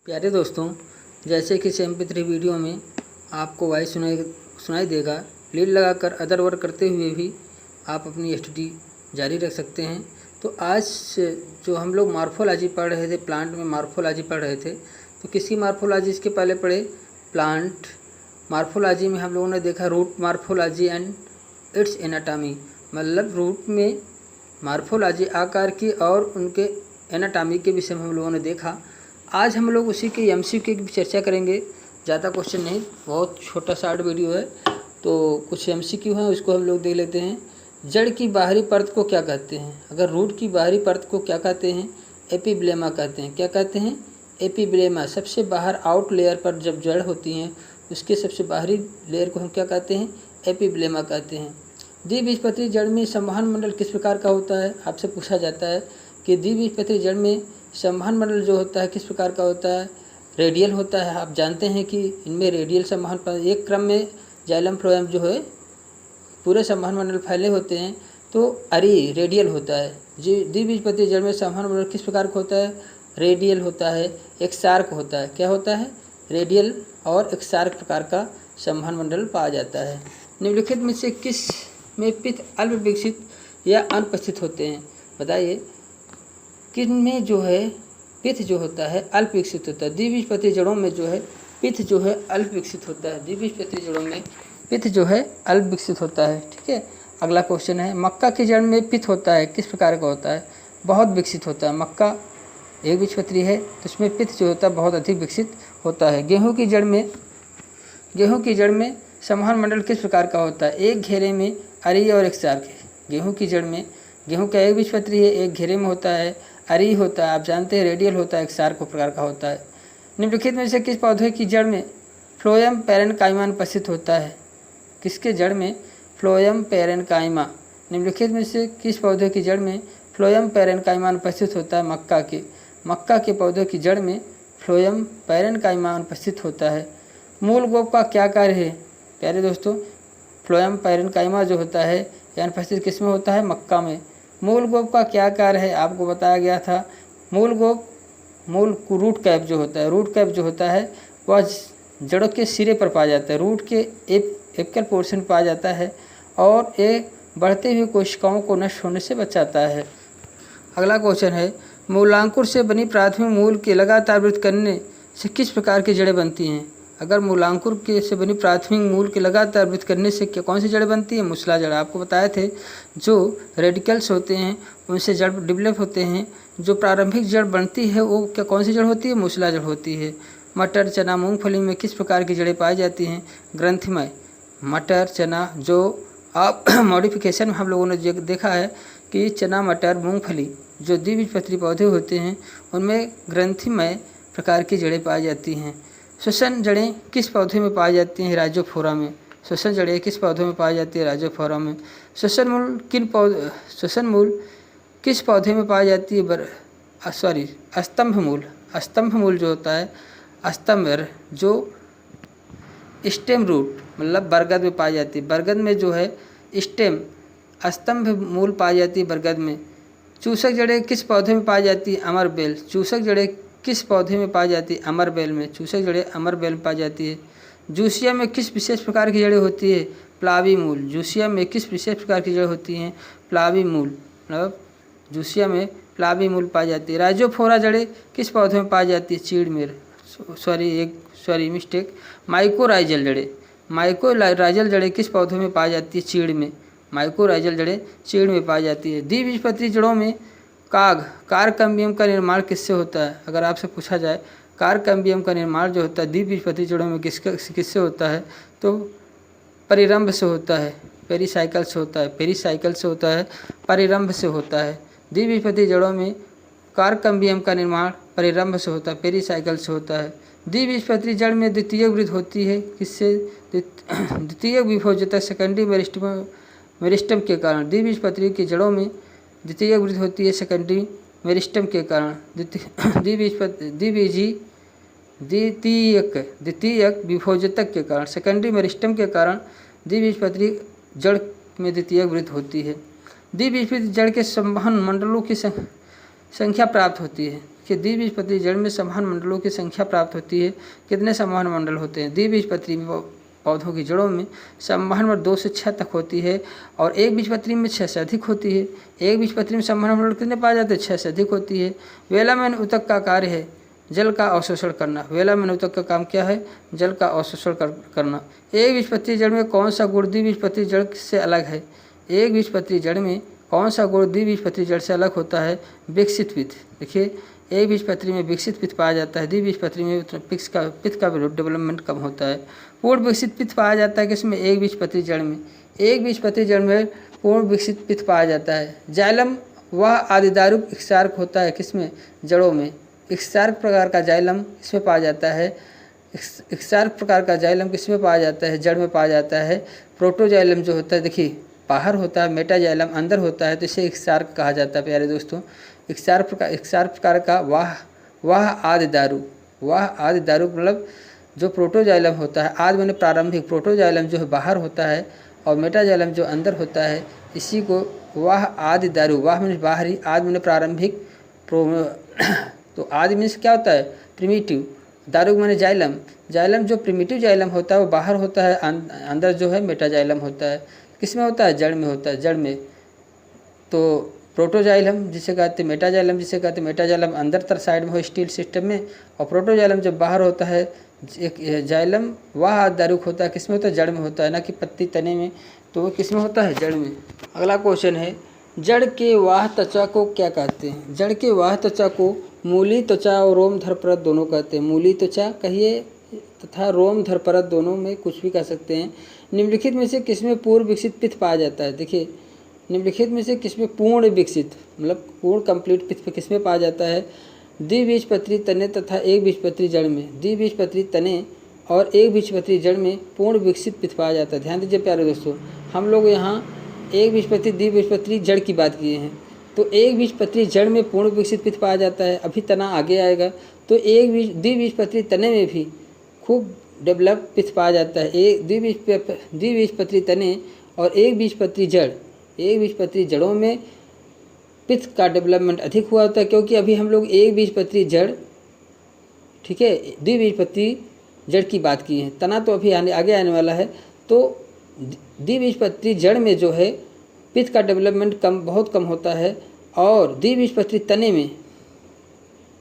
प्यारे दोस्तों, जैसे कि MP3 वीडियो में आपको वॉइस सुनाई देगा, लीड लगाकर अदर वर्क करते हुए भी आप अपनी स्टडी जारी रख सकते हैं। तो आज जो हम लोग मॉर्फोलॉजी पढ़ रहे थे, प्लांट में मॉर्फोलॉजी पढ़ रहे थे, तो किसकी मॉर्फोलॉजी इसके पहले पढ़े? प्लांट मॉर्फोलॉजी में हम लोगों ने देखा root morphology and its anatomy, मतलब रूट में मॉर्फोलॉजी आकार की और उनके एनाटॉमी के विषय में हम लोगों ने देखा। आज हम लोग उसी के MCQ की चर्चा करेंगे। ज़्यादा क्वेश्चन नहीं, बहुत छोटा शार्ट वीडियो है, तो कुछ MCQ हैं, उसको हम लोग देख लेते हैं। जड़ की बाहरी परत को क्या कहते हैं? अगर रूट की बाहरी परत को क्या कहते हैं? एपिब्लेमा कहते हैं। क्या कहते हैं? एपिब्लेमा। सबसे बाहर आउट लेयर पर जब जड़ होती हैं, उसके सबसे बाहरी लेयर को हम क्या कहते हैं? एपिब्लेमा कहते हैं। द्विबीजपत्री जड़ में संवहन मंडल किस प्रकार का होता है? आपसे पूछा जाता है कि द्विबीजपत्री जड़ में संवहन मंडल जो होता है किस प्रकार का होता है? रेडियल होता है। आप जानते हैं कि इनमें रेडियल संवहन पर एक क्रम में जाइलम फ्लोएम जो है पूरे संवहन मंडल फैले होते हैं, तो अरी रेडियल होता है। जी, द्विबीजपत्री जड़ में संवहन मंडल किस प्रकार का होता है? रेडियल होता है, एक शार्क होता है। क्या होता है? रेडियल और एक शार्क प्रकार का संवहन मंडल पाया जाता है। निम्नलिखित में से किस में पित्त अल्प विकसित या अनुपस्थित होते हैं? बताइए, किन में जो है पित्त जो होता है अल्प विकसित होता है? द्विबीजपत्री जड़ों में जो है पित्त जो है अल्प विकसित होता है। द्विबीजपत्री जड़ों में पित्त जो है अल्प विकसित होता है। ठीक है, अगला क्वेश्चन है, मक्का की जड़ में पित्त होता है किस प्रकार का होता है? बहुत विकसित होता है। मक्का एक बीजपत्री है, तो उसमें पित्त जो होता है बहुत अधिक विकसित होता है। गेहूँ की जड़ में संवहन मंडल किस प्रकार का होता है? एक घेरे में अरी और एक शार्क है। गेहूँ की जड़ में, गेहूँ का एक बीजपत्री है, एक घेरे में होता है, अरी होता है, आप जानते हैं रेडियल होता है, एक शार्क प्रकार का होता है। निम्नलिखित में से किस पौधे की जड़ में फ्लोएम पैरेन्काइमा अनुपस्थित होता है? किसके जड़ में फ्लोएम पैरेन्काइमा? निम्नलिखित में से किस पौधे की जड़ में फ्लोएम पैरेन्काइमा अनुपस्थित होता है? मक्का के पौधे की जड़ में फ्लोएम पैरेन्काइमा अनुपस्थित होता है। मूल गोप का क्या कार्य है? प्यारे दोस्तों, फ्लोएम पैरेन्काइमा जो होता है यह अनुपस्थित किस में होता है? मक्का में। मूल गोप का क्या कार्य है? आपको बताया गया था। मूल रूट कैप जो होता है वह जड़ों के सिरे पर पाया जाता है, रूट के एपिकल पोर्शन पाया जाता है और ये बढ़ते हुए कोशिकाओं को नष्ट होने से बचाता है। अगला क्वेश्चन है, मूलांकुर से बनी प्राथमिक मूल के लगातार वृद्धि करने से किस प्रकार की जड़ें बनती हैं? अगर मूलांकुर के से बनी प्राथमिक मूल के लगातार वृद्धि करने से कौन सी जड़ बनती है? मूसला जड़। आपको बताए थे जो रेडिकल्स होते हैं उनसे जड़ डेवलप होते हैं। जो प्रारंभिक जड़ बनती है वो कौन सी जड़ होती है? मूसला जड़ होती है। मटर, चना, मूंगफली में किस प्रकार की जड़ें पाई जाती हैं? ग्रंथिमय। मटर, चना जो आप मॉडिफिकेशन में हम लोगों ने देखा है कि चना, मटर, मूँगफली जो द्विबीजपत्री पौधे होते हैं उनमें ग्रंथिमय प्रकार की जड़ें पाई जाती हैं। श्वसन जड़ें किस पौधे में पाई जाती हैं? राइजोफोरा में। श्वसन जड़ें किस पौधे में पाई जाती है? राइजोफोरा में। श्वसन मूल किस पौधे में पाई जाती है? स्तंभ मूल जो होता है, जो स्टेम रूट मतलब बरगद में पाई जाती है। बरगद में जो है स्तंभ मूल पाई जाती है बरगद में। चूसक जड़ें किस पौधे में पाई जाती है? अमरबेल। चूसक जड़ें किस पौधे में पाई जाती है? अमरबेल में। चूसक जड़ें अमरबेल में पाई जाती है। जूसिया में किस विशेष प्रकार की जड़ें होती है? प्लावी मूल। जूसिया में किस विशेष प्रकार की जड़ें होती हैं? प्लावी मूल, मतलब जूसिया में प्लावी मूल पाई जाती है। राइजोफोरा जड़ें किस पौधे में पाई जाती है? चीड़ में। माइकोराइजल जड़ें किस पौधे में पाई जाती है? चीड़ में। माइकोराइजल जड़ें चीड़ में पाई जाती है। द्विबीजपत्री जड़ों में कारकैम्बियम का निर्माण किससे होता है? अगर आपसे पूछा जाए कारकैम्बियम का निर्माण जो होता है द्विबीजपत्री जड़ों में किससे होता है, तो परिरंभ से होता है, पेरीसाइकिल से होता है, परिरंभ से होता है। द्विबीजपत्री जड़ों में कारकैम्बियम का निर्माण परिरंभ से होता है, पेरीसाइकिल से होता है। द्विबीजपत्री जड़ में द्वितीयक वृद्धि होती है किससे? द्वितीयक विभोजता सेकेंडरी मेरिस्टम के कारण। द्विबीजपत्री की जड़ों में द्वितीयक वृद्धि होती है सेकेंडरी मेरिस्टम के कारण। द्वितीयक विभोजतक के कारण, सेकेंडरी मेरिस्टम के कारण द्विबीजपत्री जड़ में द्वितीयक वृद्धि होती है। द्विबीजपत्री जड़ के संवहन मंडलों की संख्या प्राप्त होती है। देखिए द्विबीजपत्री जड़ में संवहन मंडलों की संख्या प्राप्त होती है। कितने संवहन मंडल होते हैं? द्विबीजपत्री पौधों की जड़ों में संवहन मंडल 2 से 6 तक होती है और एक बीजपत्री में 6 से अधिक होती है। एक बीजपत्री में संवहन मंडल कितने पाए जाते हैं? 6 से अधिक होती है। वेलामैन ऊतक का कार्य है जल का अवशोषण करना। वेलामैन ऊतक का काम क्या है? जल का अवशोषण करना। एक बीजपत्री जड़ में कौन सा गुण द्विबीजपत्री जड़ से अलग है? एक बीजपत्री जड़ में कौन सा गुण द्विबीजपत्री जड़ से अलग होता है? विकसित पित्त। देखिए एक बीजपत्री में विकसित पित्त पाया जाता है, द्विबीजपत्री में पित्त का डेवलपमेंट कम होता है। पूर्ण विकसित पित्त पाया जाता है किसमें? एक बीजपत्री जड़ में। एक बीजपत्री जड़ में पूर्ण विकसित पित्त पाया जाता है। जाइलम वह आदिदारुक इक्सार्क होता है किसमें? जड़ों में। इक्सार्क प्रकार का जाइलम इसमें पाया जाता है। इक्सार्क प्रकार का जाइलम किसमें पाया जाता है? जड़ में पाया जाता है। प्रोटोजाइलम जो होता है देखिए बाहर होता है, मेटाजाइलम अंदर होता है, तो इसे इक्सार्क कहा जाता है प्यारे दोस्तों। इक्सार्क प्रकार का वाह आदि दारू मतलब जो प्रोटोजाइलम होता है, आदि माने प्रारंभिक, प्रोटोजाइलम जो है बाहर होता है और मेटाजाइलम जो अंदर होता है, इसी को वाह आदि दारू, वाह माने बाहरी, आदि माने प्रारंभिक, तो आदि मीन्स क्या होता है? प्रिमिटिव, दारू माने जाइलम, जाइलम जो प्रिमिटिव जाइलम होता है वो बाहर होता है, अंदर जो है मेटाजाइलम होता है। किसमें होता है? जड़ में होता है, जड़ में। तो प्रोटोजाइलम जिसे कहते हैं, मेटाजाइलम जिसे कहते हैं, मेटाजाइलम अंदर तर साइड में हो स्टील सिस्टम में, और प्रोटोजाइलम जब बाहर होता है, एक जाइलम वह दारुक होता है, किसमें होता है? जड़ में होता है, ना कि पत्ती तने में। तो वो किसमें होता है? जड़ में। अगला क्वेश्चन है जड़ के वाह त्वचा को क्या कहते हैं? जड़ के वाह त्वचा को मूली त्वचा और रोमधर परत दोनों कहते हैं। मूली त्वचा कहिए तथा रोमधर परत दोनों में कुछ भी कह सकते हैं। निम्नलिखित में से किसमें पूर्ण विकसित पित्त पाया जाता है? देखिए निम्नलिखित में से किसमें पूर्ण विकसित मतलब पूर्ण कंप्लीट पित्त किसमें पाया जाता है? द्विबीजपत्री तने तथा एक बीजपत्री जड़ में। द्विबीजपत्री तने और एक बीजपत्री जड़ में पूर्ण विकसित पित्त पाया जाता है। ध्यान दीजिए प्यारे दोस्तों, हम लोग यहाँ एक बीजपत्री द्विबीजपत्री जड़ की बात किए हैं, तो एक बीजपत्री जड़ में पूर्ण विकसित पित्त पाया जाता है। अभी तना आगे आएगा तो द्विबीजपत्री तने में भी खूब डेवलप पित्त पाया जाता है। एक द्विबीजपत्री तने और एक बीजपत्री जड़ों में पित्त का डेवलपमेंट अधिक हुआ होता है, क्योंकि अभी हम लोग एक बीजपत्री जड़, ठीक है, द्विबीजपत्री जड़ की बात की है। तना तो अभी आगे आने वाला है। तो द्विबीजपत्री जड़ में जो है पित्त का डेवलपमेंट बहुत कम होता है, और द्विबीजपत्री तने में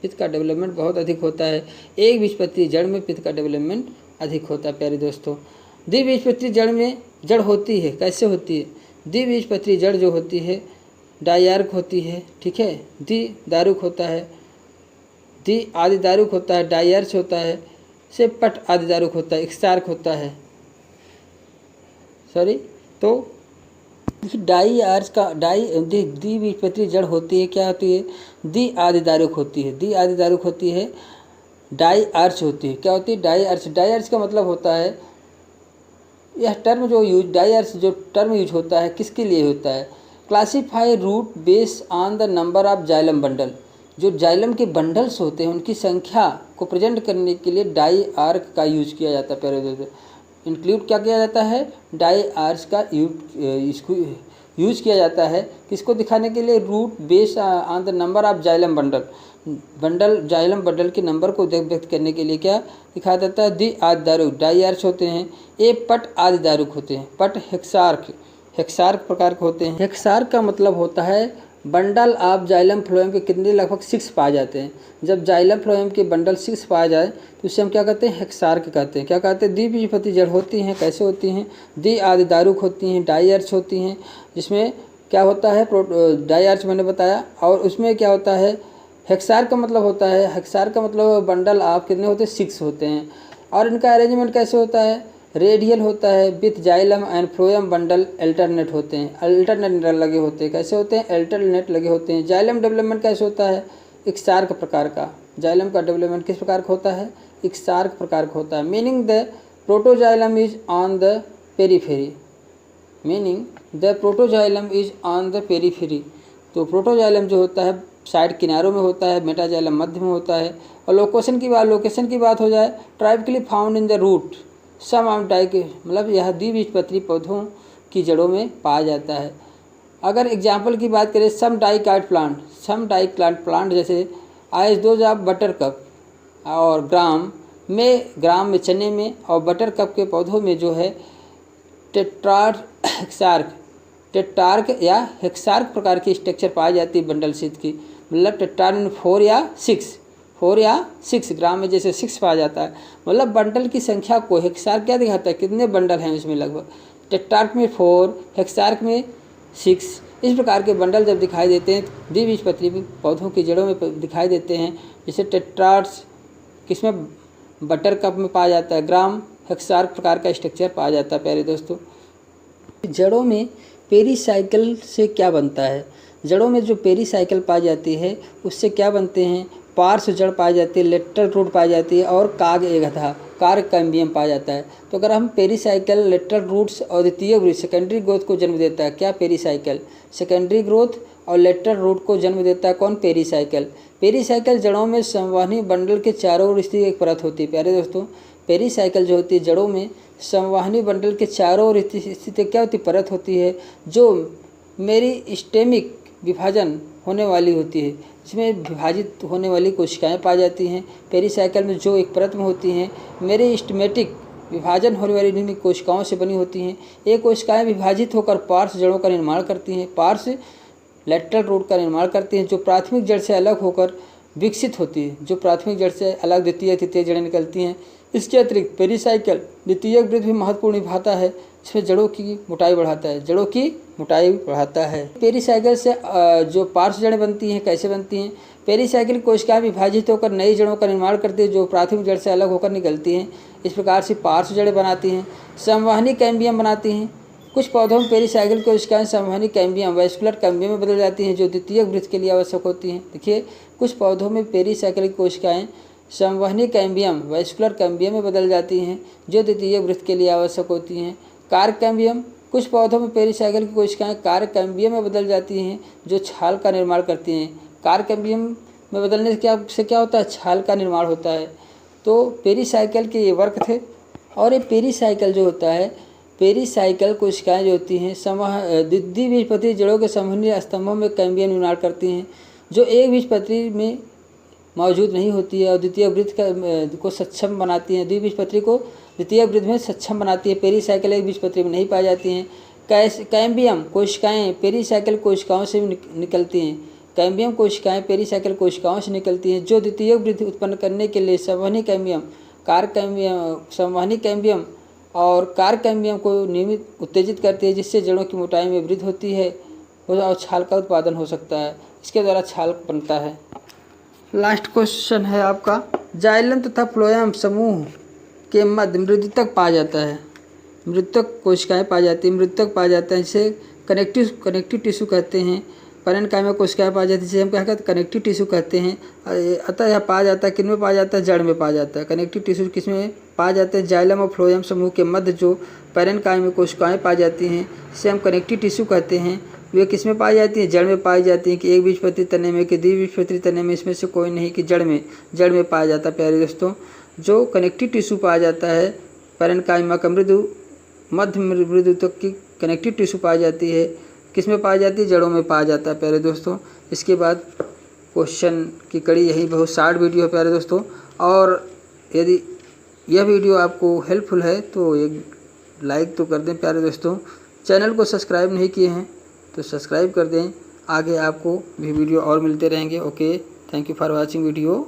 पित्त का डेवलपमेंट बहुत अधिक होता है। एक बीजपत्री जड़ में पित्त का डेवलपमेंट अधिक होता है। प्यारे दोस्तों, द्विबीजपत्री जड़ में जड़ होती है, कैसे होती है? द्विबीजपत्री जड़ जो होती है डायआर्क होती है, ठीक है, द्विदारुक होता है, द्वि आदिदारुक होता है, डायआर्च होता है, से पट आदिदारुक होता है, इक्सार्क होता है, तो डायआर्च का द्विबीजपत्री जड़ होती है, क्या होती है? द्वि आदिदारुक होती है, द्वि आदिदारुक होती है, डायआर्च होती है। क्या होती है? डायआर्च। डायआर्च का मतलब होता है, यह टर्म जो डायआर्च जो टर्म यूज होता है किसके लिए होता है? Classify root base on the number of xylem bundle. जो जाइलम के बंडल्स होते हैं उनकी संख्या को प्रेजेंट करने के लिए डायआर्क का यूज किया जाता है। प्यारे इंक्लूड क्या किया जाता है? डायआर्च का इसको यूज किया जाता है, किसको दिखाने के लिए? Root base on the number of xylem xylem bundle के नंबर को व्यक्त करने के लिए क्या दिखाया जाता है? द्वि आदिदारुक डायआर्च होते हैं। ए पट आदिदारुक होते हैं। पट हेक्सार्क प्रकार के होते हैं। हेक्सार्क का मतलब होता है बंडल ऑफ जाइलम फ्लोएम के कितने लगभग 6 पाए जाते हैं। जब जाइलम फ्लोएम के बंडल 6 पाया जाए तो उसे हम क्या कहते हैं? हेक्सार्क कहते हैं। क्या कहते हैं? द्विबीजपत्री जड़ होती हैं, कैसे होती हैं? द्वि आदिदारुक होती हैं, डायआर्च होती हैं, जिसमें क्या होता है? डायआर्च मैंने बताया। और उसमें क्या होता है? हेक्सार्क का मतलब होता है, हेक्सार्क का मतलब बंडल ऑफ कितने होते हैं? 6 होते हैं। और इनका अरेंजमेंट कैसे होता है? रेडियल होता है, with xylem and phloem bundle alternate होते हैं, अल्टरनेट लगे होते हैं। कैसे होते हैं? अल्टरनेट लगे होते हैं। जाइलम डेवलपमेंट कैसे होता है? इक्सार्क प्रकार का। जाइलम का डेवलपमेंट किस प्रकार का होता है? इक्सार्क प्रकार का होता है। Meaning the protoxylem is on the periphery. तो प्रोटोजाइलम जो होता है साइड किनारों में होता है, मेटाजाइलम मध्य में होता है। और लोकेशन की बात हो जाए, typically found in the root some of मतलब यह द्विबीजपत्री पौधों की जड़ों में पाया जाता है। अगर एग्जाम्पल की बात करें, सम डाइकाट प्लांट जैसे ice dose of butter cup और ग्राम में चने में और बटर कप के पौधों में जो है टेट्रार्क या हेक्सार्क प्रकार की स्ट्रक्चर पाई जाती है बंडल शीत की। मतलब टेट्रार्क में 4 या 6 ग्राम में जैसे 6 पाया जाता है। मतलब बंडल की संख्या को हेक्सार्क क्या दिखाता है, कितने बंडल हैं उसमें। लगभग टेट्रार्क में 4, हेक्सार्क में 6। इस प्रकार के बंडल जब दिखाई देते हैं द्विबीजपत्री पौधों की जड़ों में दिखाई देते हैं। जैसे टेट्रार्स किसमें, बटर कप में पाया जाता है। ग्राम हेक्सार्क प्रकार का स्ट्रक्चर पाया जाता है। प्यारे दोस्तों, जड़ों में पेरीसाइकिल से क्या बनता है। जड़ों में जो पेरीसाइकिल पाई जाती है उससे क्या बनते हैं, पार्श्व जड़ पाई जाती है, लेटरल रूट पाई जाती है और काग एकधा कार्क कैम्बियम पाया जाता है। तो अगर हम पेरीसाइकिल, लेटरल रूट्स और द्वितीय वृत्त सेकेंडरी ग्रोथ को जन्म देता है क्या, पेरीसाइकिल। सेकेंडरी ग्रोथ और लेटरल रूट को जन्म देता है कौन, पेरीसाइकिल। पेरीसाइकिल जड़ों में संवहनी बंडल के चारों ओर स्थित एक परत होती है। प्यारे दोस्तों, पेरीसाइकिल जो होती है जड़ों में संवहनी बंडल के चारों ओर स्थित क्या होती, परत होती है जो मेरिस्टेमिक विभाजन होने वाली होती है, जिसमें विभाजित होने वाली कोशिकाएं पाई जाती हैं। पेरीसाइकिल में जो एक परत में होती हैं मेरिस्टेमेटिक विभाजन होने वाली निम्न कोशिकाओं से बनी होती हैं। ये कोशिकाएं विभाजित होकर पार्श्व जड़ों का निर्माण करती हैं, पार्श्व लेटरल रूट का निर्माण करती हैं, जो प्राथमिक जड़ से अलग होकर विकसित होती है। जो प्राथमिक जड़ से अलग द्वितीय तृतीय जड़ें निकलती हैं। इसके अतिरिक्त पेरीसाइकिल द्वितीयक वृत्त भी महत्वपूर्ण निभाता है, जिसमें जड़ों की मोटाई बढ़ाता है। पेरीसाइकिल से जो पार्श्व जड़ें बनती हैं, कैसे बनती हैं, पेरीसाइकिल कोशिकाएं विभाजित होकर नई जड़ों का निर्माण करती है जो प्राथमिक जड़ से अलग होकर निकलती हैं। इस प्रकार से पार्श्व जड़ें बनाती हैं, संवहनी कैम्बियम बनाती हैं। कुछ पौधों में पेरीसाइकिल कोशिकाएं संवहनी कैम्बियम वैस्कुलर कैम्बियम में बदल जाती हैं जो द्वितीयक वृत्त के लिए आवश्यक होती हैं। देखिए, कुछ पौधों में पेरीसाइकिल कोशिकाएं संवहनी कैम्बियम वैस्कुलर कैम्बियम में बदल जाती हैं जो द्वितीयक वृत्त के लिए आवश्यक होती हैं। कार्क कैम्बियम, कुछ पौधों में पेरीसाइकिल की कोशिकाएं कार्क कैम्बियम में बदल जाती हैं जो छाल का निर्माण करती हैं। कार्क कैम्बियम में बदलने से क्या होता है, छाल का निर्माण होता है। तो पेरीसाइकिल के ये वर्क थे। और ये पेरीसाइकिल जो होता है, पेरीसाइकिल कोशिकाएं जो होती हैं द्विबीजपत्री जड़ों के संवहनी स्तंभों में कैम्बियम निर्माण करती हैं जो एक बीजपत्री में मौजूद नहीं होती है और द्वितीय वृत्त को सक्षम बनाती हैं। द्विबीजपत्री को द्वितीय वृत्त में सक्षम बनाती है। पेरीसाइकिल एक बीजपत्री में नहीं पाई जाती हैं। कैम्बियम कोशिकाएं पेरीसाइकिल कोशिकाओं से निकलती हैं। कैम्बियम कोशिकाएं पेरीसाइकिल कोशिकाओं से निकलती हैं जो द्वितीय वृत्त उत्पन्न करने के लिए संवहनी कैम्बियम और कार्क कैम्बियम को नियमित उत्तेजित करती है, जिससे जड़ों की मोटाई में वृद्धि होती है और छाल का उत्पादन हो सकता है। इसके द्वारा छाल बनता है। लास्ट क्वेश्चन है आपका, जाइलम तथा फ्लोएम समूह के मध्य मृदुतक पाया जाता है। मृदुतक कोशिकाएं पाई जाती है, मृदुतक पाया जाता है, जिसे कनेक्टिव टिश्यू कहते हैं। पैरेन्काइमा कोशिकाएं पाई जाती है, जिसे हम क्या कहते हैं, कनेक्टिव टिश्यू कहते हैं। अतः यह पाया जाता है, किन में पाया जाता है, जड़ में पाया जाता है। कनेक्टिव टिश्यू किस में पाया जाता है, जाइलम और फ्लोएम समूह के मध्य जो पैरेन्काइमा कोशिकाएं पाई जाती हैं, जिसे हम कनेक्टिव टिश्यू कहते हैं। वे किस में पाई जाती हैं, जड़ में पाई जाती हैं। कि एक बीजपत्री तने में कि द्विबीजपत्री तने में, इसमें से कोई नहीं कि जड़ में पाया जाता है। प्यारे दोस्तों, जो कनेक्टिव टिश्यू पाया जाता है पैरेन्काइमा का मध्य मृदुतक की कनेक्टिव टिश्यू पाई जाती है, किस में पाई जाती है, जड़ों में पाया जाता है। प्यारे दोस्तों, इसके बाद क्वेश्चन की कड़ी यही बहुत शार्ट वीडियो है प्यारे दोस्तों। और यदि यह वीडियो आपको हेल्पफुल है तो एक लाइक तो कर दें प्यारे दोस्तों। चैनल को सब्सक्राइब नहीं किए हैं तो सब्सक्राइब कर दें। आगे आपको भी वीडियो और मिलते रहेंगे। Okay, thank you for watching video.